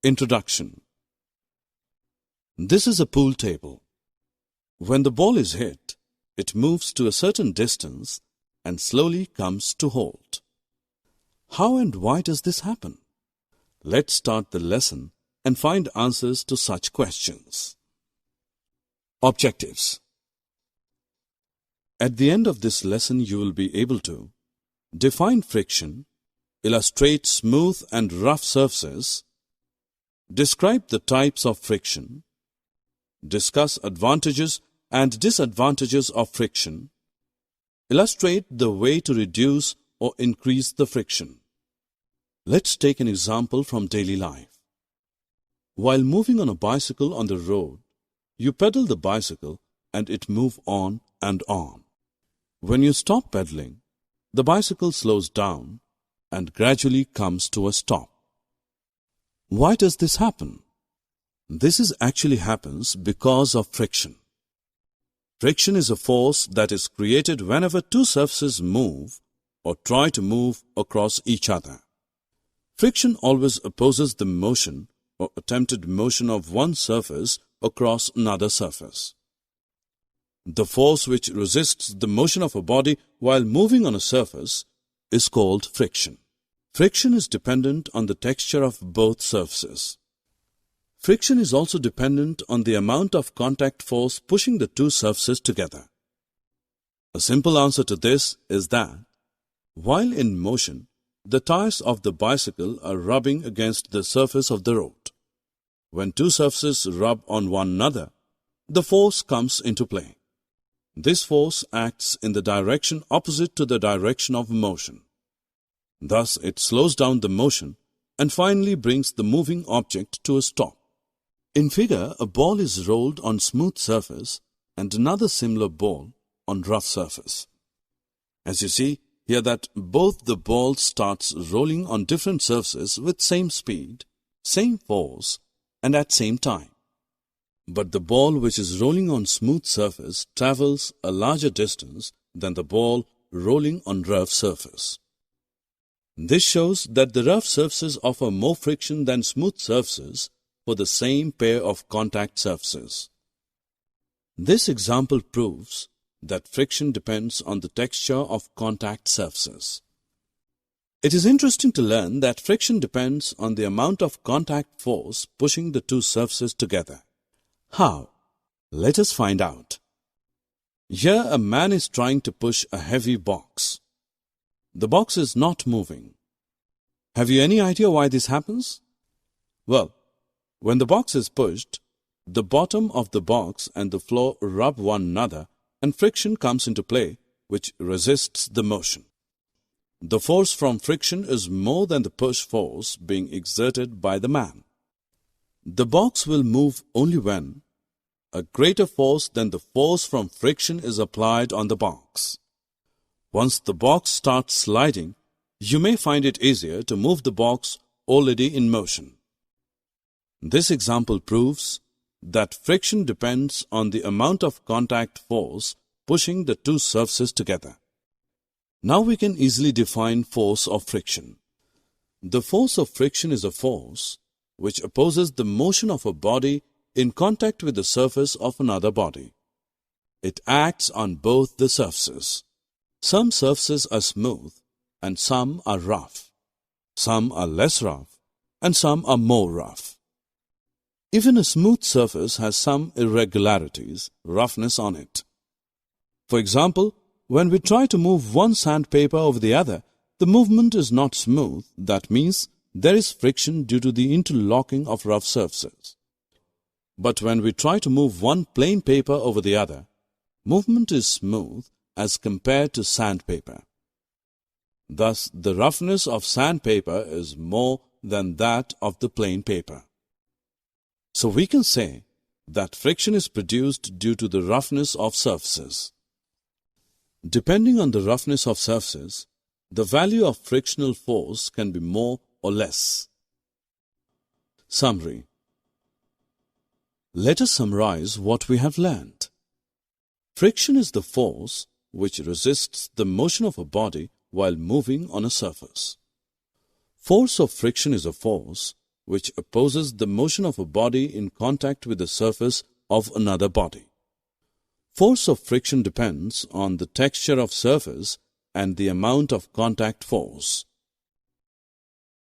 Introduction. This is a pool table. When the ball is hit, it moves to a certain distance and slowly comes to halt. How and why does this happen? Let's start the lesson and find answers to such questions. Objectives. At the end of this lesson, you will be able to define friction, illustrate smooth and rough surfaces, describe the types of friction, discuss advantages and disadvantages of friction, illustrate the way to reduce or increase the friction. Let's take an example from daily life. While moving on a bicycle on the road, you pedal the bicycle and it moves on and on. When you stop pedaling, the bicycle slows down and gradually comes to a stop. Why does this happen? This actually happens because of friction. Friction is a force that is created whenever two surfaces move or try to move across each other. Friction always opposes the motion or attempted motion of one surface across another surface. The force which resists the motion of a body while moving on a surface is called friction. Friction is dependent on the texture of both surfaces. Friction is also dependent on the amount of contact force pushing the two surfaces together. A simple answer to this is that while in motion, the tires of the bicycle are rubbing against the surface of the road. When two surfaces rub on one another, the force comes into play. This force acts in the direction opposite to the direction of motion. Thus, it slows down the motion and finally brings the moving object to a stop. In figure, a ball is rolled on smooth surface and another similar ball on rough surface. As you see here that both the balls starts rolling on different surfaces with same speed, same force and at same time. But the ball which is rolling on smooth surface travels a larger distance than the ball rolling on rough surface. This shows that the rough surfaces offer more friction than smooth surfaces for the same pair of contact surfaces. This example proves that friction depends on the texture of contact surfaces. It is interesting to learn that friction depends on the amount of contact force pushing the two surfaces together. How? Let us find out. Here a man is trying to push a heavy box. The box is not moving. Have you any idea why this happens? Well, when the box is pushed, the bottom of the box and the floor rub one another and friction comes into play, which resists the motion. The force from friction is more than the push force being exerted by the man. The box will move only when a greater force than the force from friction is applied on the box. Once the box starts sliding, you may find it easier to move the box already in motion. This example proves that friction depends on the amount of contact force pushing the two surfaces together. Now we can easily define force of friction. The force of friction is a force which opposes the motion of a body in contact with the surface of another body. It acts on both the surfaces. Some surfaces are smooth and some are rough. Some are less rough and some are more rough. Even a smooth surface has some irregularities, roughness on it. For example, when we try to move one sandpaper over the other, the movement is not smooth. That means there is friction due to the interlocking of rough surfaces. But when we try to move one plain paper over the other, movement is smooth as compared to sandpaper. Thus, the roughness of sandpaper is more than that of the plain paper. So we can say that friction is produced due to the roughness of surfaces. Depending on the roughness of surfaces, the value of frictional force can be more or less. Summary. Let us summarize what we have learned. Friction is the force which resists the motion of a body while moving on a surface. Force of friction is a force which opposes the motion of a body in contact with the surface of another body. Force of friction depends on the texture of surface and the amount of contact force.